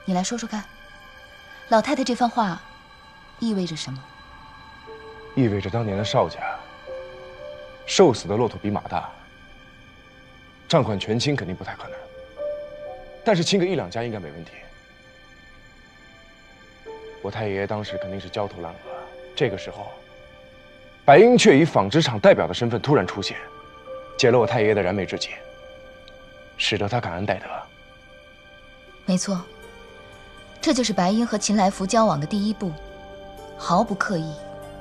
你来说说看，老太太这番话意味着什么？意味着当年的邵家，瘦死的骆驼比马大，账款全清肯定不太可能，但是清个1、2家应该没问题。我太爷爷当时肯定是焦头烂额，这个时候，白英却以纺织厂代表的身份突然出现，解了我太爷爷的燃眉之急，使得他感恩戴德。没错，这就是白英和秦来福交往的第一步，毫不刻意，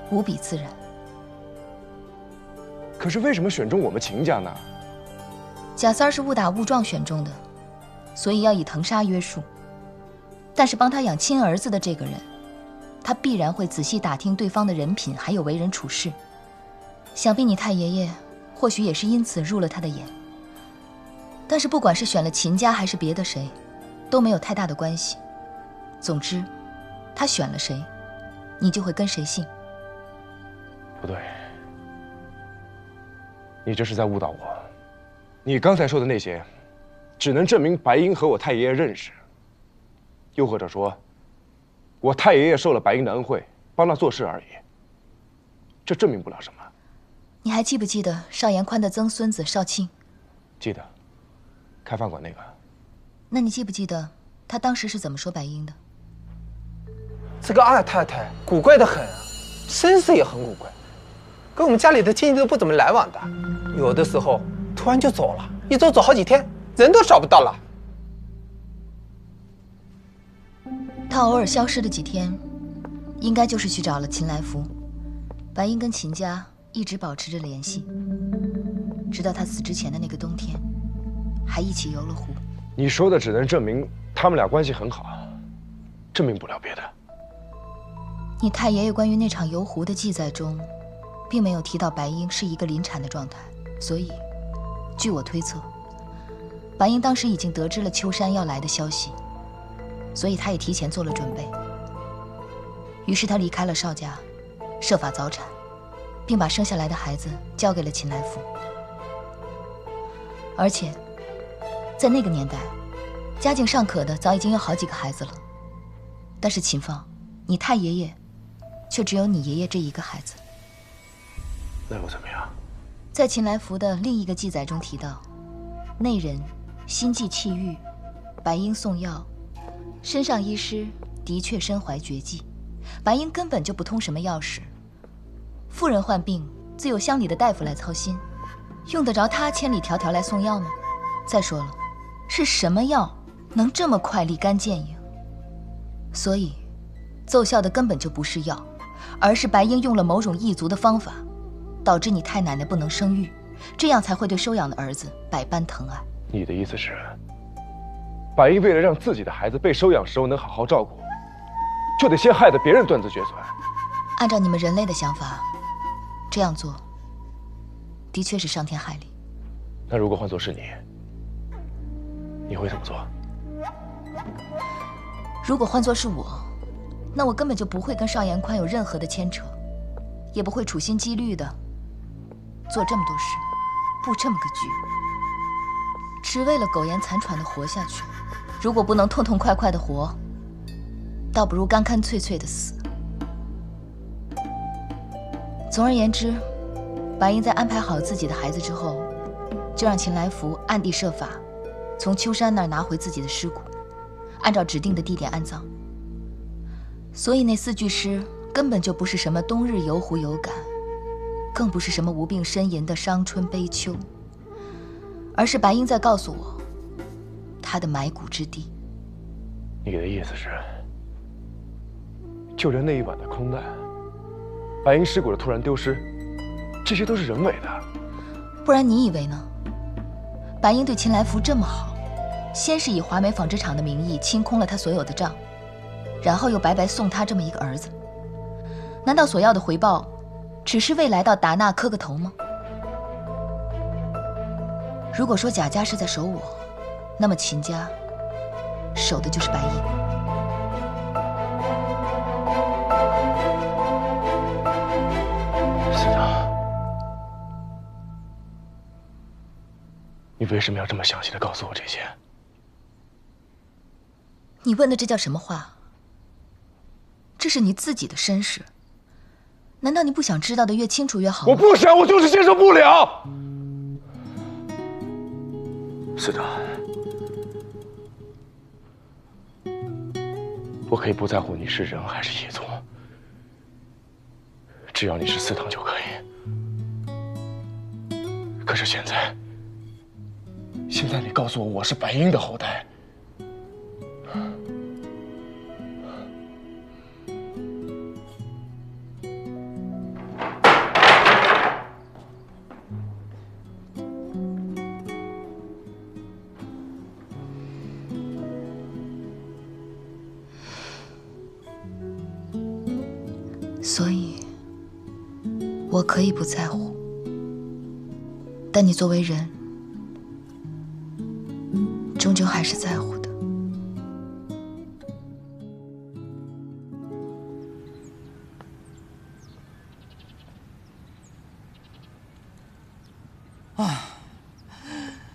无比自然。可是为什么选中我们秦家呢？贾三儿是误打误撞选中的，所以要以藤杀约束。但是帮他养亲儿子的这个人，他必然会仔细打听对方的人品，还有为人处事。想必你太爷爷或许也是因此入了他的眼。但是不管是选了秦家还是别的谁，都没有太大的关系。总之，他选了谁，你就会跟谁姓。不对，你这是在误导我。你刚才说的那些，只能证明白英和我太爷爷认识。又或者说，我太爷爷受了白英的恩惠，帮他做事而已。这证明不了什么。你还记不记得邵延宽的曾孙子邵庆？记得，开饭馆那个。那你记不记得他当时是怎么说白英的？这个二太太古怪得很啊，身世也很古怪，跟我们家里的亲戚都不怎么来往的，有的时候突然就走了，一走好几天，人都找不到了。他偶尔消失的几天，应该就是去找了秦来福。白英跟秦家一直保持着联系，直到他死之前的那个冬天，还一起游了湖。你说的只能证明他们俩关系很好，证明不了别的。你太爷爷关于那场游湖的记载中，并没有提到白英是一个临产的状态，所以，据我推测，白英当时已经得知了秋山要来的消息，所以他也提前做了准备。于是他离开了邵家，设法早产，并把生下来的孩子交给了秦来福。而且，在那个年代，家境尚可的早已经有好几个孩子了，但是秦放，你太爷爷却只有你爷爷这一个孩子。那又怎么样？在秦来福的另一个记载中提到，那人心悸气郁，白英送药，身上医师的确身怀绝技，白英根本就不通什么药事。妇人患病，自有乡里的大夫来操心，用得着他千里迢迢来送药吗？再说了，是什么药能这么快立竿见影？所以，奏效的根本就不是药，而是白英用了某种异族的方法，导致你太奶奶不能生育，这样才会对收养的儿子百般疼爱。你的意思是，白英为了让自己的孩子被收养时候能好好照顾，就得先害得别人断子绝孙？按照你们人类的想法，这样做的确是伤天害理。那如果换作是你，你会怎么做？如果换作是我，那我根本就不会跟邵延宽有任何的牵扯，也不会处心积虑的做这么多事，布这么个局，只为了苟延残喘的活下去。如果不能痛痛快快的活，倒不如干干脆脆的死。总而言之，白英在安排好自己的孩子之后，就让秦来福暗地设法从秋山那儿拿回自己的尸骨，按照指定的地点安葬。所以那4具尸根本就不是什么冬日游湖有感，更不是什么无病呻吟的伤春悲秋，而是白英在告诉我他的埋骨之地。你的意思是，就连那一晚的空难，白英尸骨的突然丢失，这些都是人为的？不然你以为呢？白英对秦来福这么好，先是以华美纺织厂的名义清空了他所有的账，然后又白白送他这么一个儿子，难道所要的回报只是为来到达纳磕个头吗？如果说贾家是在守我，那么秦家守的就是白英。是的。你为什么要这么详细的告诉我这些？你问的这叫什么话？这是你自己的身世，难道你不想知道的越清楚越好吗？我不想，我就是接受不了。司藤，我可以不在乎你是人还是野族，只要你是司藤就可以。可是现在你告诉我我是白鹰的后代。 所以，我可以不在乎，但你作为人，终究还是在乎的。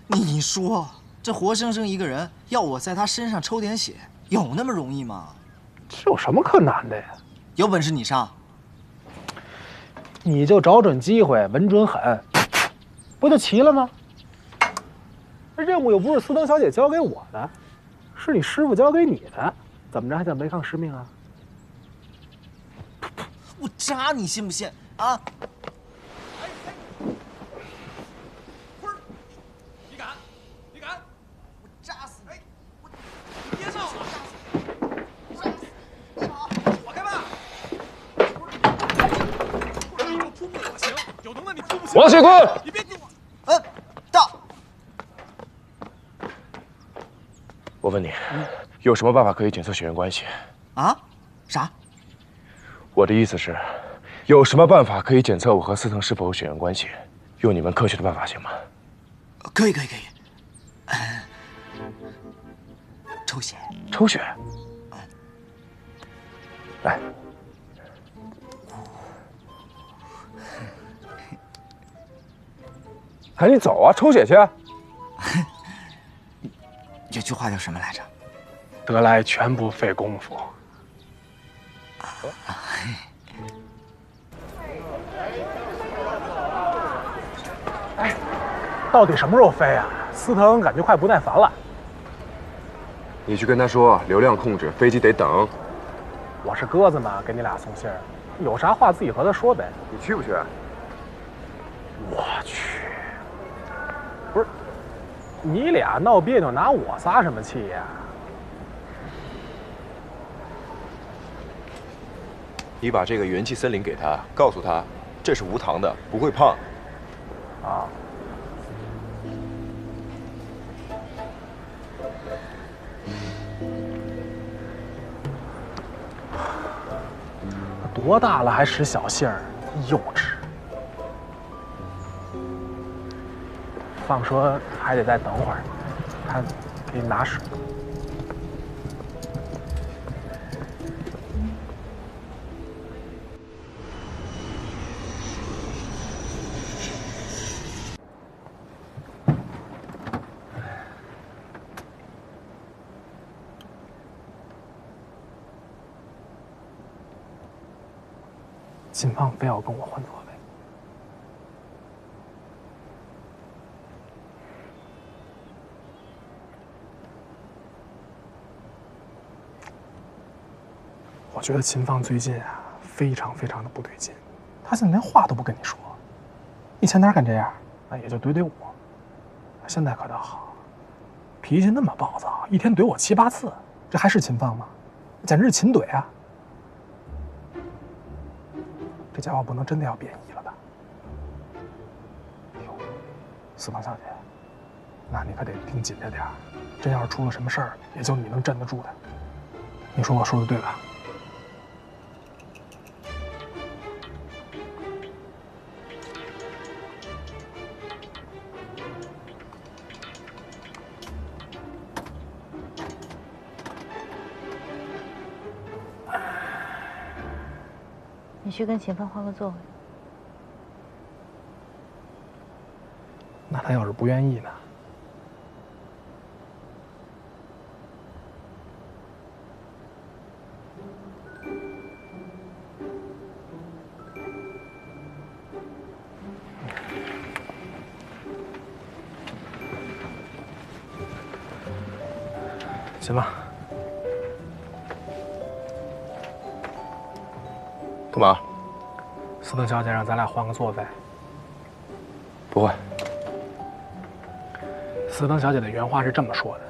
你说，这活生生一个人，要我在他身上抽点血，有那么容易吗？这有什么可难的呀？有本事你上！ 你就找准机会，稳准狠，不就齐了吗？这任务又不是司藤小姐交给我的，是你师傅交给你的，怎么着还想违抗师命啊？我扎你信不信啊？坤儿，你敢？你敢？我扎死你！你别闹了！扎死你！你好，躲开吧！ 突破我行，有能耐你突不行。王谢坤，你别丢我！到。我问你，有什么办法可以检测血缘关系？啊？啥？我的意思是，有什么办法可以检测我和司藤是否有血缘关系？用你们科学的办法行吗？可以。抽血。抽血。来。 赶紧走啊！抽血去。这句话叫什么来着？得来全不费功夫。哎，到底什么时候飞啊？司藤感觉快不耐烦了。你去跟他说，流量控制，飞机得等。我是鸽子嘛，给你俩送信儿，有啥话自己和他说呗。你去不去？我去。 不是，你俩闹别扭，拿我撒什么气呀？你把这个元气森林给他，告诉他这是无糖的，不会胖。啊。多大了还使小性儿，幼稚。 放说还得再等会儿，他给你拿水。秦放非要跟我换座位。 我觉得秦放最近啊，非常的不对劲。他现在连话都不跟你说，以前哪敢这样？那也就怼怼我。现在可倒好，脾气那么暴躁，一天怼我7、8次，这还是秦放吗？简直是秦怼啊！这家伙不能真的要变异了吧？哟，司藤小姐，那你可得盯紧着点儿。真要是出了什么事儿，也就你能镇得住的。你说我说的对吧？ 你去跟秦放换个座位。那他要是不愿意呢？行吧。干嘛？斯登小姐让咱俩换个座位。不换。斯登小姐的原话是这么说的：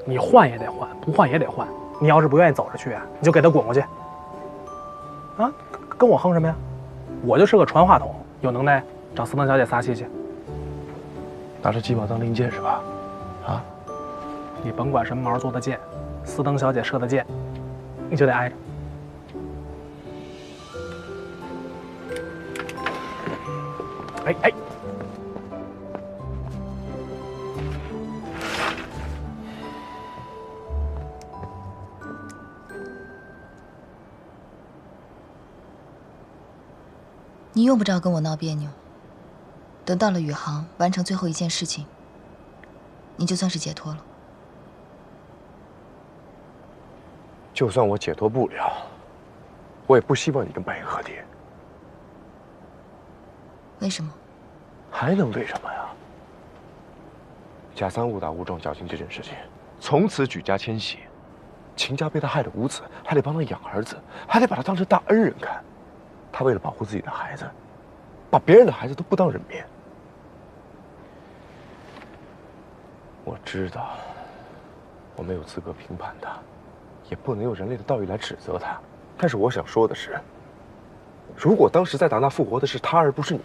你换也得换，不换也得换。你要是不愿意走着去，你就给她滚过去。啊，跟我横什么呀？我就是个传话筒，有能耐找斯登小姐撒气去。拿着鸡毛当令箭是吧？啊？你甭管什么毛做的箭，斯登小姐射的箭，你就得挨着。哎哎，你用不着跟我闹别扭。等到了宇航完成最后一件事情，你就算是解脱了。就算我解脱不了，我也不希望你跟白银和解。为什么？还能为什么呀？贾三误打误撞搅进这件事情，从此举家迁徙，秦家被他害得无子，还得帮他养儿子，还得把他当成大恩人看。他为了保护自己的孩子，把别人的孩子都不当人面。我知道，我没有资格评判他，也不能用人类的道义来指责他。但是我想说的是，如果当时在达纳复活的是他而不是你，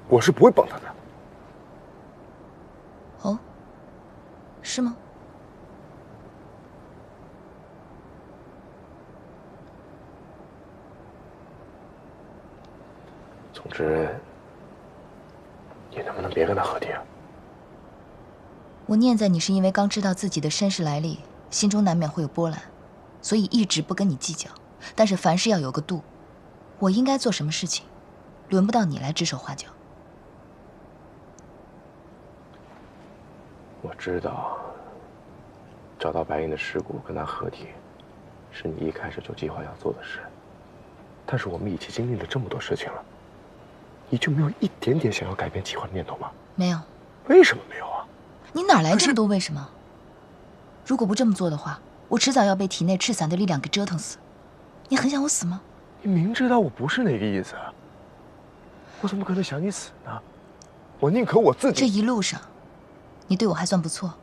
我是不会帮他的。哦，是吗？总之，你能不能别跟他和解？我念在你是因为刚知道自己的身世来历，心中难免会有波澜，所以一直不跟你计较。但是凡事要有个度，我应该做什么事情，轮不到你来指手画脚。我知道，找到白银的尸骨跟他合体，是你一开始就计划要做的事。但是我们一起经历了这么多事情了，你就没有一点点想要改变计划的念头吗？没有。为什么没有啊？你哪来这么多为什么？如果不这么做的话，我迟早要被体内赤散的力量给折腾死。你很想我死吗？你明知道我不是那个意思，我怎么可能想你死呢？我宁可我自己。这一路上，你对我还算不错，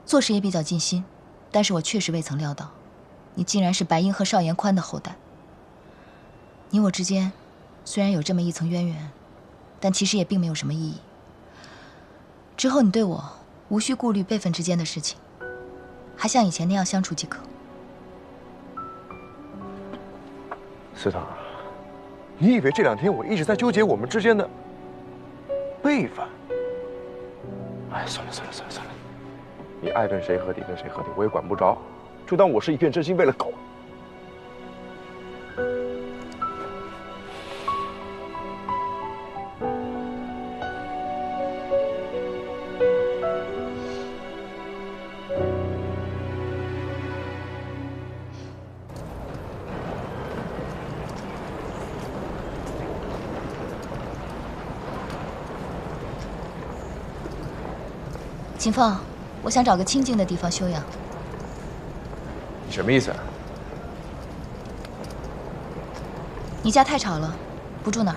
做事也比较尽心，但是我确实未曾料到，你竟然是白银和邵延宽的后代。你我之间虽然有这么一层渊源，但其实也并没有什么意义。之后你对我无需顾虑辈分之间的事情，还像以前那样相处即可。司堂，你以为这2天我一直在纠结我们之间的辈分？哎，算了，你爱跟谁合体跟谁合体，我也管不着，就当我是一片真心为了狗。秦放，我想找个清静的地方休养。你什么意思啊？你家太吵了，不住哪儿？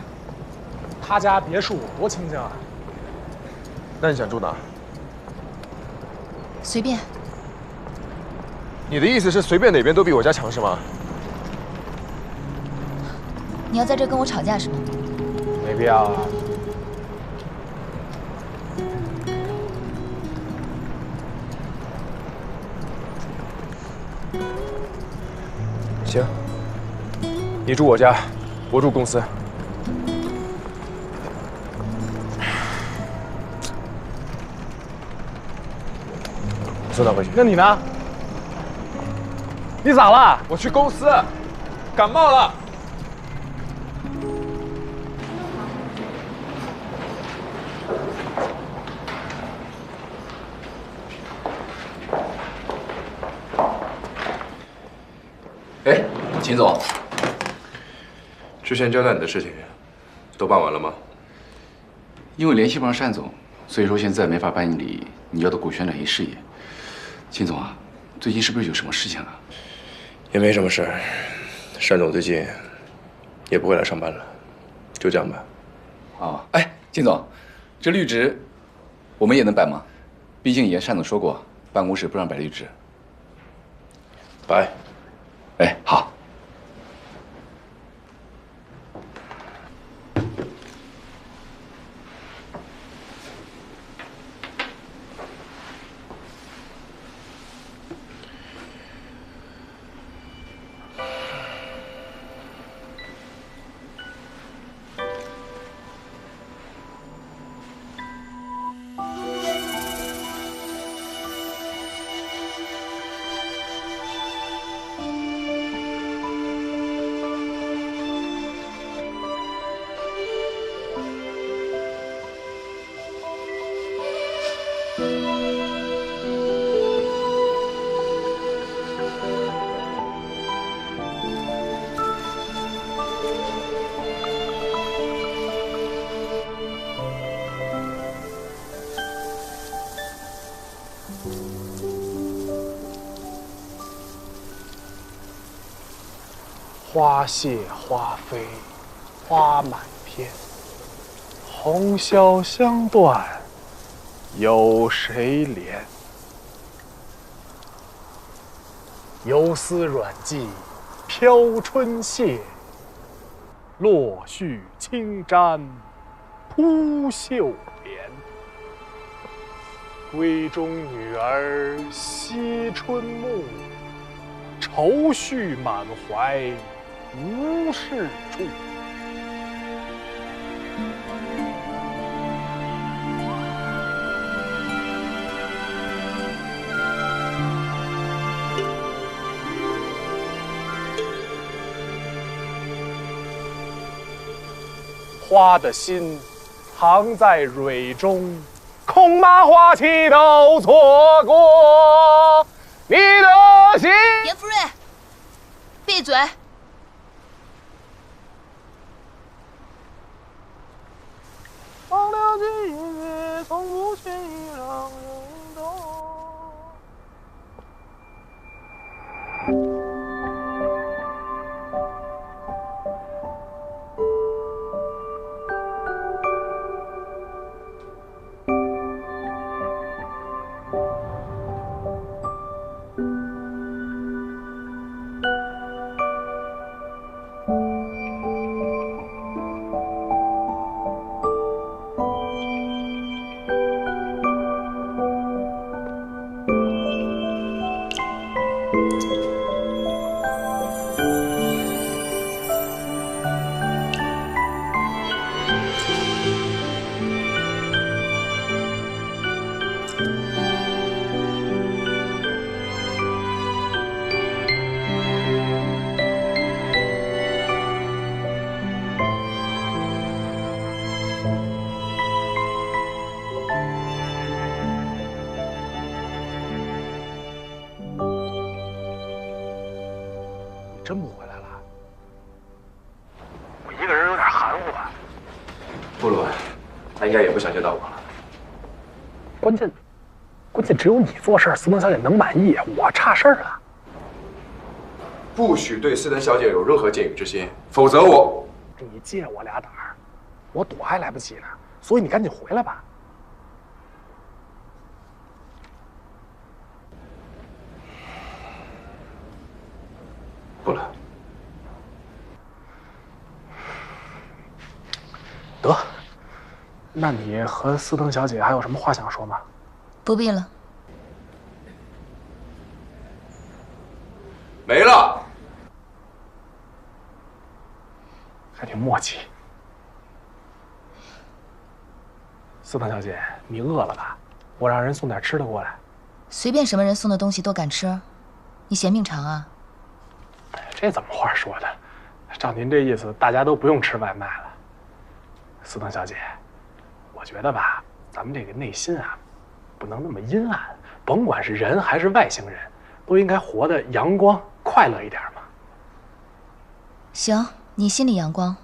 他家别墅多清静啊！那你想住哪？随便。你的意思是随便哪边都比我家强是吗？你要在这跟我吵架是吗？没必要啊。行，你住我家，我住公司。送他回去。那你呢？你咋了？我去公司，感冒了。哎，秦总，之前交代你的事情，都办完了吗？因为联系不上单总，所以说现在没法办理你要的股权转移事宜。秦总啊，最近是不是有什么事情啊？也没什么事儿，单总最近也不会来上班了，就这样吧。哦，哎，金总，这绿植我们也能摆吗？毕竟以前单总说过，办公室不让摆绿植。摆。哎，好。花谢花飞花满天，红绡香断有谁怜？游丝软髻飘春榭，落絮轻沾扑绣帘。闺中女儿惜春暮，愁绪满怀无事处。花的心藏在蕊中，恐麻花期都错过你的心。严夫人，闭嘴！忘了今夜，从不轻易让人懂。真不回来了？我一个人有点含糊啊。不了，他应该也不想见到我了。关键只有你做事，斯登小姐能满意，我差事儿了。不许对斯登小姐有任何见与之心，否则我……你借我俩胆儿，我躲还来不及呢，所以你赶紧回来吧。不了。得，那你和斯登小姐还有什么话想说吗？不必了。没了。还挺默契。斯登小姐，你饿了吧？我让人送点吃的过来。随便什么人送的东西都敢吃，你嫌命长啊？这怎么话说的？照您这意思，大家都不用吃外卖了。斯登小姐，我觉得吧，咱们这个内心啊，不能那么阴暗。甭管是人还是外星人，都应该活得阳光、快乐一点嘛。行，你心里阳光，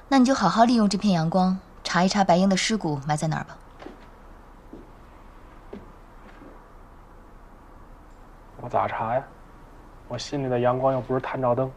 那你就好好利用这片阳光，查一查白鹰的尸骨埋在哪儿吧。我咋查呀？我心里的阳光又不是探照灯。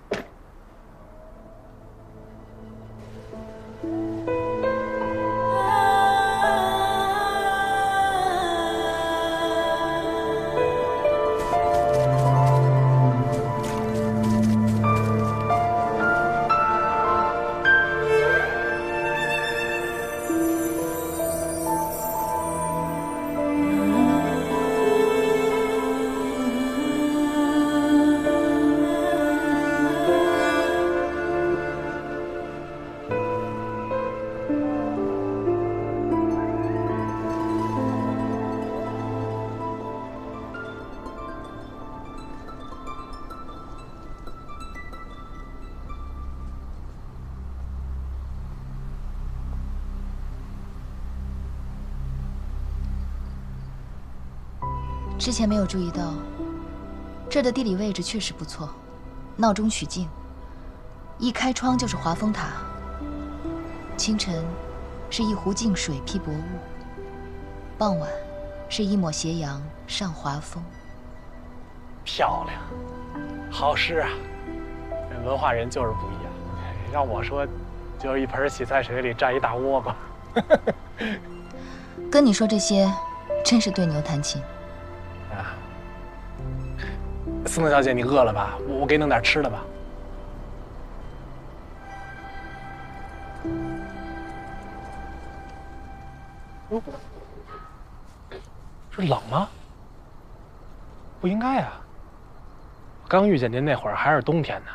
之前没有注意到，这儿的地理位置确实不错，闹中取静。一开窗就是华峰塔，清晨是一湖静水披薄雾，傍晚是一抹斜阳上华峰。漂亮，好诗啊！这文化人就是不一样。让我说，就是一盆洗菜水里站一大窝瓜。跟你说这些，真是对牛弹琴。啊，思诺小姐，你饿了吧？我给你弄点吃的吧。这冷吗？不应该啊。刚遇见您那会儿还是冬天呢，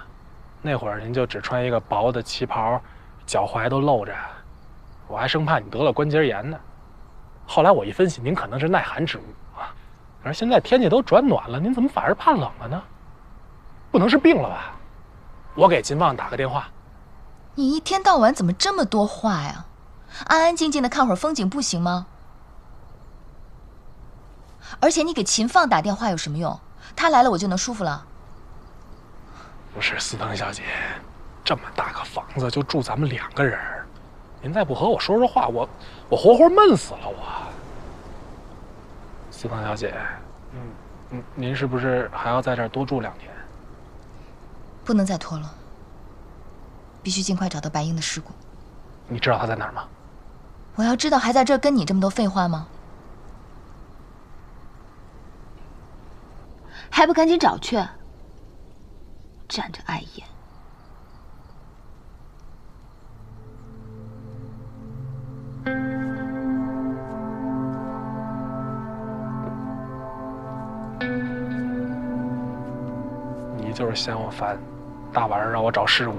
那会儿您就只穿一个薄的旗袍，脚踝都露着，我还生怕你得了关节炎呢。后来我一分析，您可能是耐寒植物啊。可是现在天气都转暖了，您怎么反而怕冷了呢？不能是病了吧？我给秦放打个电话。你一天到晚怎么这么多话呀？安安静静的看会儿风景不行吗？而且你给秦放打电话有什么用？他来了我就能舒服了？不是思腾小姐，这么大个房子就住咱们2个人，您再不和我说说话，我活活闷死了我。思腾小姐，您是不是还要在这儿多住2天？不能再拖了，必须尽快找到白鹰的尸骨。你知道他在哪儿吗？我要知道还在这儿跟你这么多废话吗？还不赶紧找去！站着碍眼。你就是嫌我烦，大晚上让我找尸骨。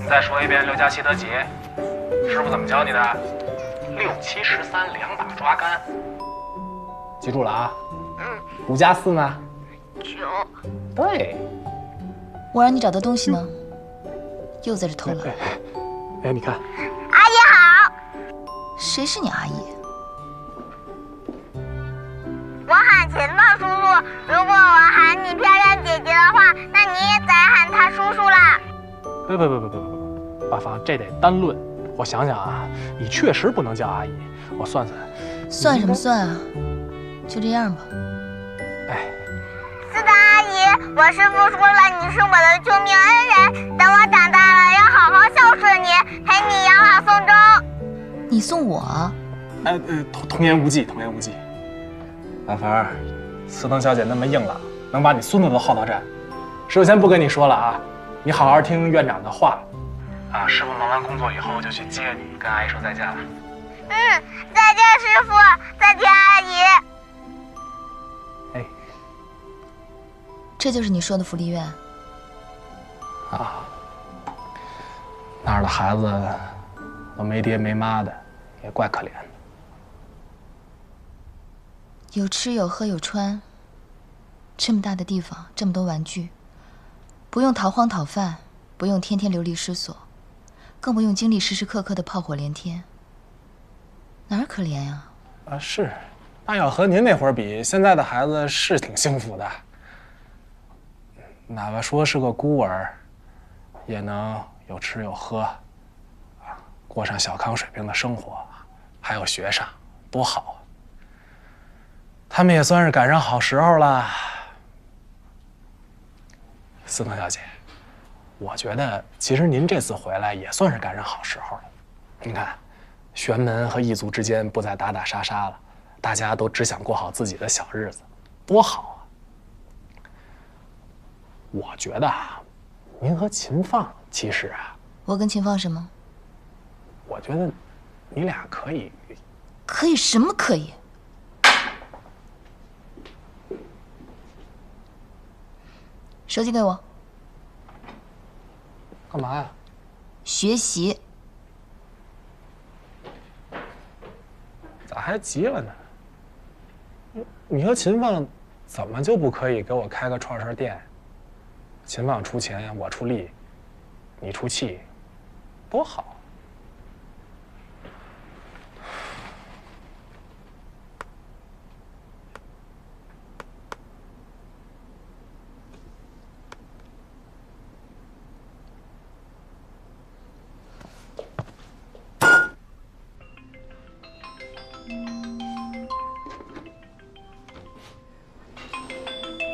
再说一遍，6加7得几？师傅怎么教你的？6、7、13，2把抓杆。记住了啊。5加4呢？9。对。我让你找的东西呢？又在这偷懒。哎，你看。阿姨好。谁是你阿姨？我喊秦放叔叔。如果我喊你漂亮姐姐的话，那你也得喊他叔叔啦。不，八方，这得单论。我想想啊，你确实不能叫阿姨。我算算，算什么算啊？就这样吧。哎，是的，阿姨，我师父说了，你是我的救命恩人。等我长大了，要好好孝顺你，陪你养老送终。你送我？童言无忌，童言无忌。兰芳，思腾小姐那么硬朗，能把你孙子都耗到这，师傅先不跟你说了啊。你好好听院长的话，啊，师傅忙完工作以后就去接你，跟阿姨说再见了。再见师傅，再见阿姨。哎，这就是你说的福利院？啊，那儿的孩子都没爹没妈的，也怪可怜的。有吃有喝有穿，这么大的地方，这么多玩具，不用逃荒讨饭，不用天天流离失所，更不用经历时时刻刻的炮火连天，哪儿可怜呀？啊，是，那要和您那会儿比，现在的孩子是挺幸福的，哪怕说是个孤儿，也能有吃有喝，啊，过上小康水平的生活，还有学上，多好啊！他们也算是赶上好时候了。思腾小姐，我觉得其实您这次回来也算是赶上好时候了。您看，玄门和异族之间不再打打杀杀了，大家都只想过好自己的小日子，多好啊！我觉得啊，您和秦放其实啊，我跟秦放什么？我觉得你俩可以。可以什么可以？手机给我。干嘛呀？学习。咋还急了呢？你和秦放怎么就不可以给我开个串串店？秦放出钱，我出力，你出气，多好！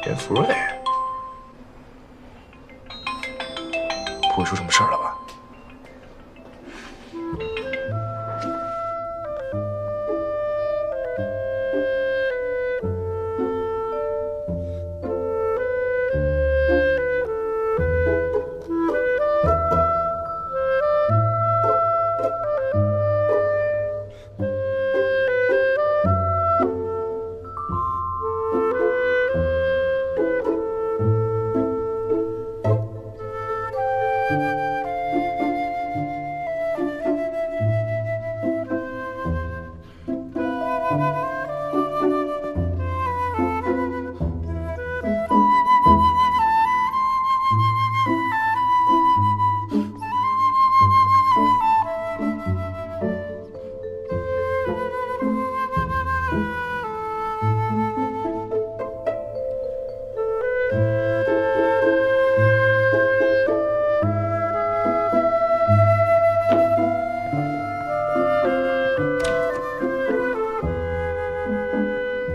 严福瑞，不会出什么事儿了吧？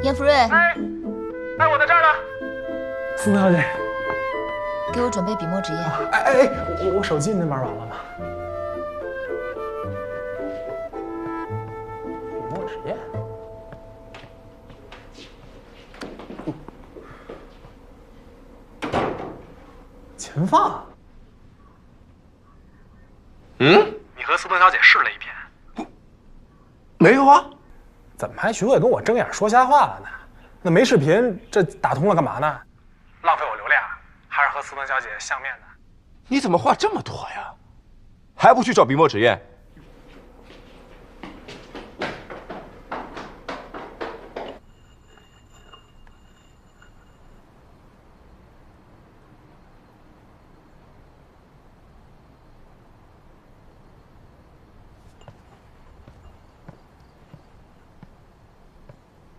严福瑞，哎，我在这儿呢。思腾小姐，给我准备笔墨纸砚。哎，我手机您玩完了吗？笔墨纸砚。秦放。你和思腾小姐试了一篇？没有啊。怎么还学会跟我睁眼说瞎话了呢？那没视频，这打通了干嘛呢？浪费我流量，还是和思腾小姐相面呢？你怎么话这么多呀？还不去找笔墨纸砚？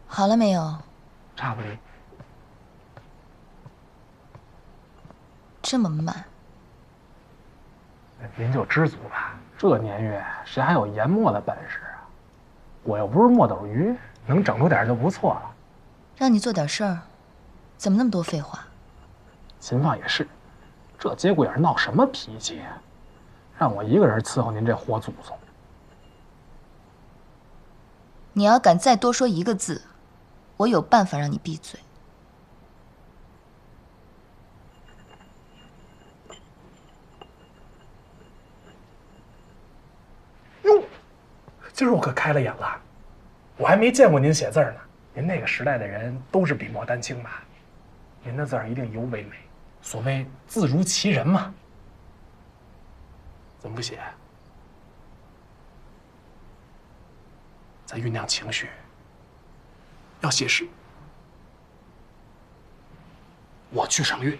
好了没有？差不离。这么慢？您就知足吧，这年月谁还有研墨的本事啊？我又不是墨斗鱼，能整出点就不错了。让你做点事儿，怎么那么多废话？秦放也是，这节骨眼闹什么脾气呀？让我一个人伺候您这活祖宗。你要敢再多说一个字，我有办法让你闭嘴。今儿我可开了眼了，我还没见过您写字呢。您那个时代的人都是笔墨丹青吧？您的字儿一定尤为美，所谓字如其人嘛。怎么不写？在酝酿情绪，要写诗。我去赏月。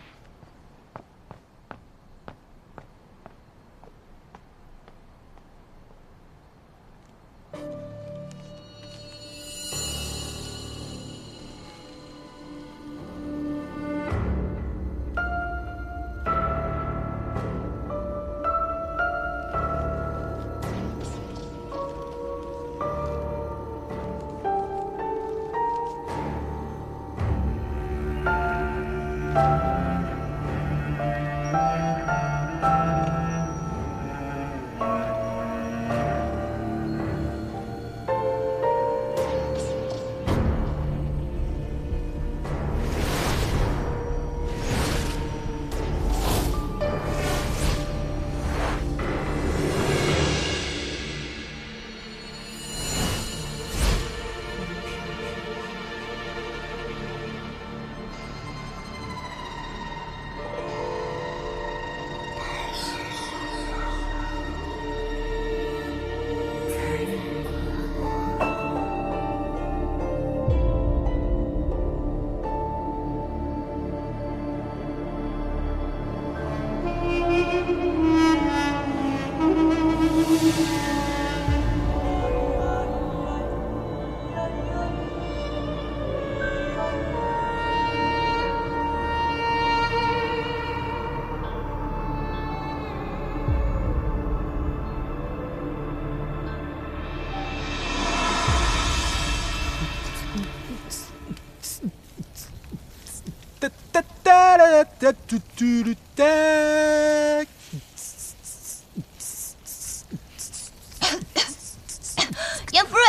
严福瑞，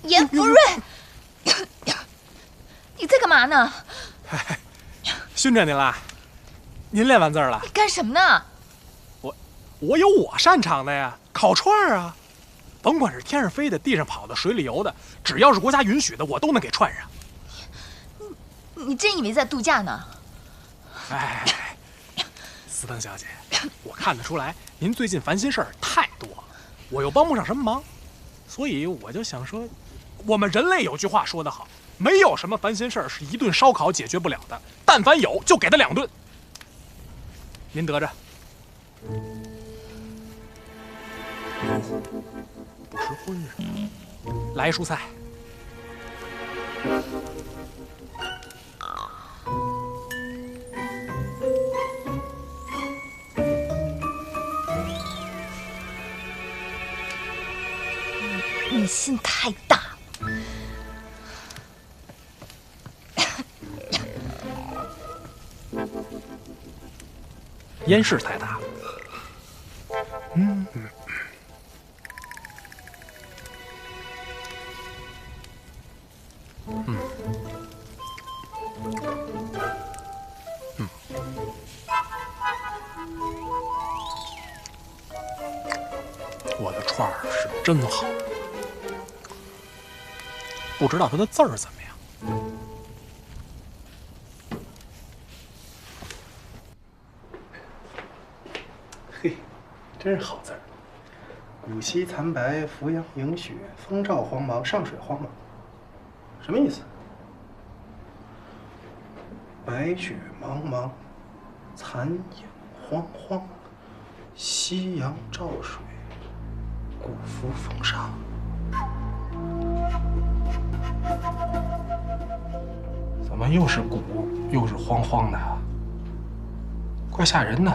严福瑞，你在干嘛呢？训着您啦，您练完字了？你干什么呢？我有我擅长的呀，烤串儿啊，甭管是天上飞的、地上跑的、水里游的，只要是国家允许的，我都能给串上。你真以为在度假呢？哎，斯登小姐，我看得出来，您最近烦心事儿太多了，我又帮不上什么忙，所以我就想说，我们人类有句话说得好，没有什么烦心事儿是一顿烧烤解决不了的，但凡有，就给他2顿。您得着。不吃荤是吧？来一蔬菜。你心太大了。烟市太大了。我的串儿是真好，不知道它的字儿怎么样。嘿，真是好字儿。古稀残白，扶阳迎雪，风照黄芒，上水荒茫。什么意思？白雪茫茫，残影慌慌，夕阳照水，古浮风上。怎么又是古又是慌慌的？怪吓人的。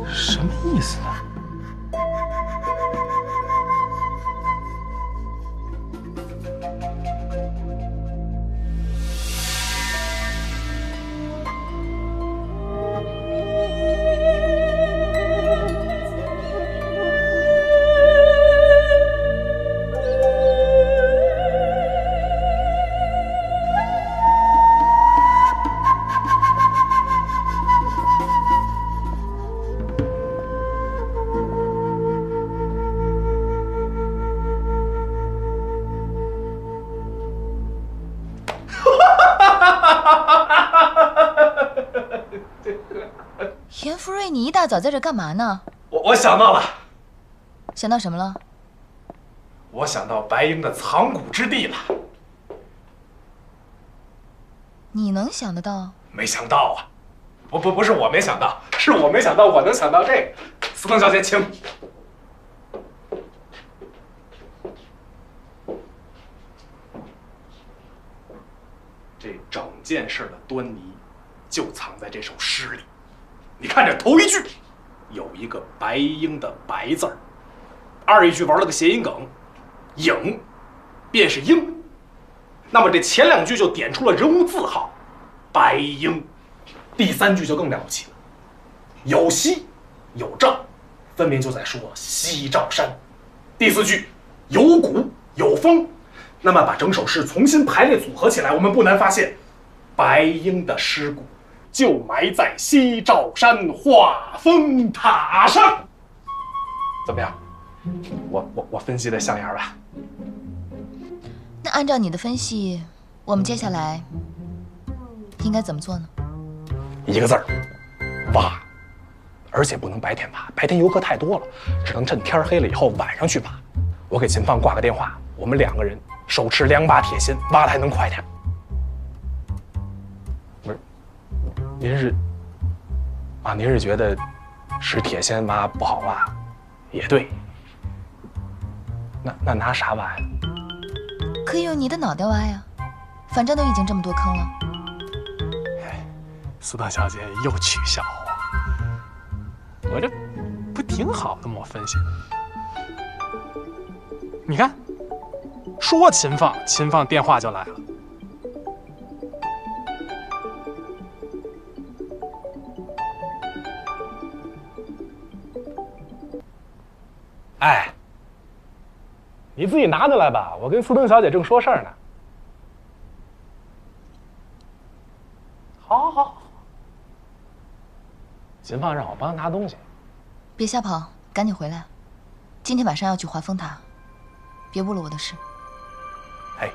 什么意思呢？严福瑞，你一大早在这干嘛呢？我想到了，想到什么了？我想到白鹰的藏骨之地了。你能想得到？没想到啊！不是我没想到，是我没想到我能想到这个。司藤小姐，请。这整件事的端倪，就藏在这首诗里。你看这头一句，有一个白鹰的“白”字儿；二一句玩了个谐音梗，“影”便是鹰。那么这前两句就点出了人物字号，白鹰。第三句就更了不起了，有西有赵，分明就在说西赵山。第四句有谷有风，那么把整首诗重新排列组合起来，我们不难发现，白鹰的尸骨就埋在西赵山画风塔上。怎么样？我分析的像样吧？那按照你的分析，我们接下来应该怎么做呢？一个字儿，挖。而且不能白天挖，白天游客太多了，只能趁天黑了以后晚上去挖。我给秦放挂个电话，我们2个人手持2把铁锨，挖的还能快点。不是，您是觉得使铁锨挖不好挖？也对。那拿啥挖呀？可以用你的脑袋挖呀，反正都已经这么多坑了。司藤小姐又取笑我，我这不挺好的吗？我分析的，你看，说秦放电话就来了。哎，你自己拿进来吧，我跟司藤小姐正说事儿呢。好。秦放让我帮他拿东西，别瞎跑，赶紧回来。今天晚上要去华丰塔，别误了我的事。哎，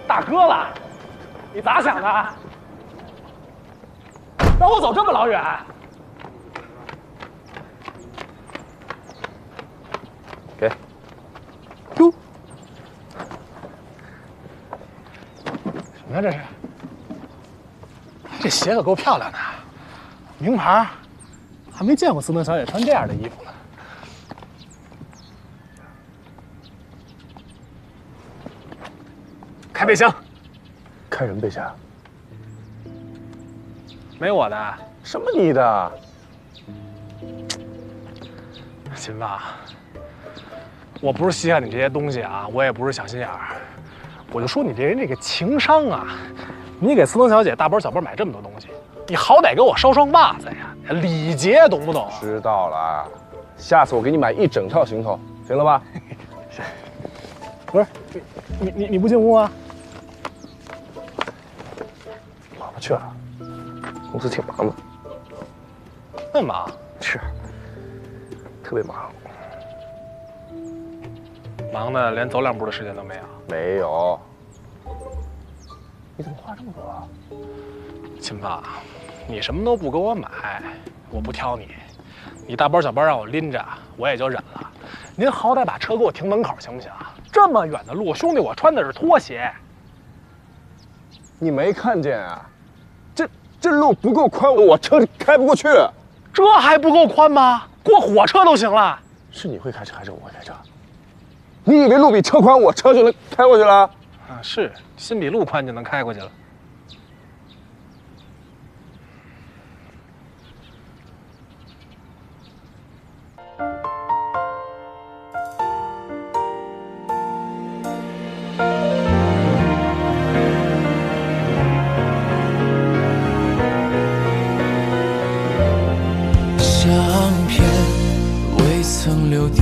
大哥了，你咋想的？让我走这么老远？给。哟，什么呀这是？这鞋可够漂亮的，名牌，还没见过司藤小姐穿这样的衣服呢。开备箱。开什么备箱？没我的。什么你的？秦放，我不是稀罕你这些东西啊，我也不是小心眼儿，我就说你这人这个情商啊，你给司藤小姐大包小包买这么多东西，你好歹给我捎双袜子呀，礼节懂不懂？知道了，下次我给你买一整套行头，行了吧？不是，你不进屋啊？老婆去了，公司挺忙的。那么忙？是，特别忙。忙的连走2步的时间都没有。没有。你怎么话这么多啊？秦放，你什么都不给我买，我不挑你，你大包小包让我拎着，我也就忍了。您好歹把车给我停门口行不行？这么远的路，兄弟，我穿的是拖鞋。你没看见啊？这路不够宽，我车开不过去。这还不够宽吗？过火车都行了。是你会开车还是我会开车？你以为路比车宽，我车就能开过去了？啊，是，心比路宽就能开过去了。相片未曾留底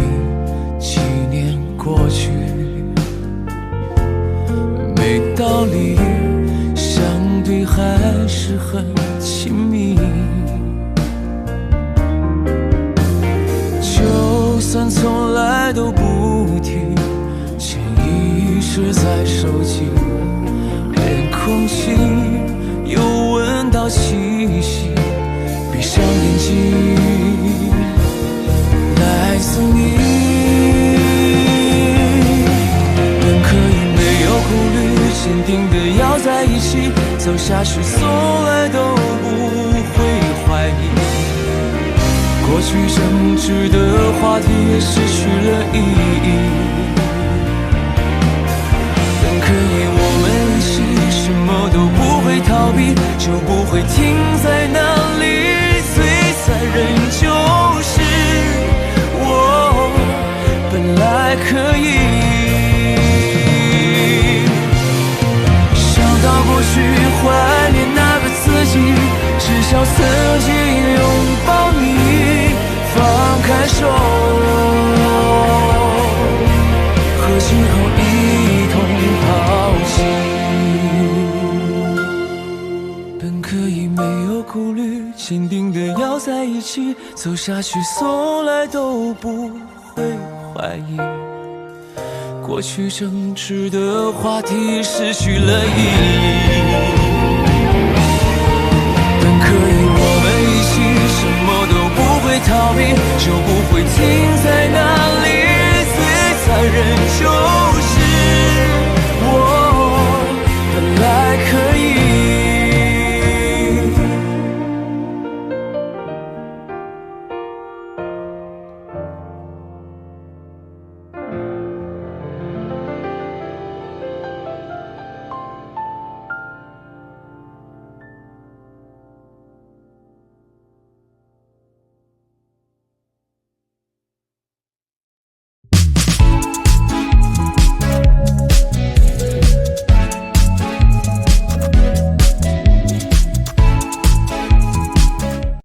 ，7年过去，没道理，相对还是很亲密。像从来都不停，潜意识在收集，连空气又闻到气息。闭上眼睛，来自你。本可以没有顾虑，坚定的要在一起，走下去从来都不会怀疑。过去争执的话题也失去了意义。本可以我们一起，什么都不会逃避，就不会停在那里。最残忍就是我本来可以。想到过去，怀念那个自己，至少曾经拥抱你，放开手，和今后一同抛弃。本可以没有顾虑，坚定的要在一起，走下去从来都不会怀疑。过去争执的话题失去了意义。本可以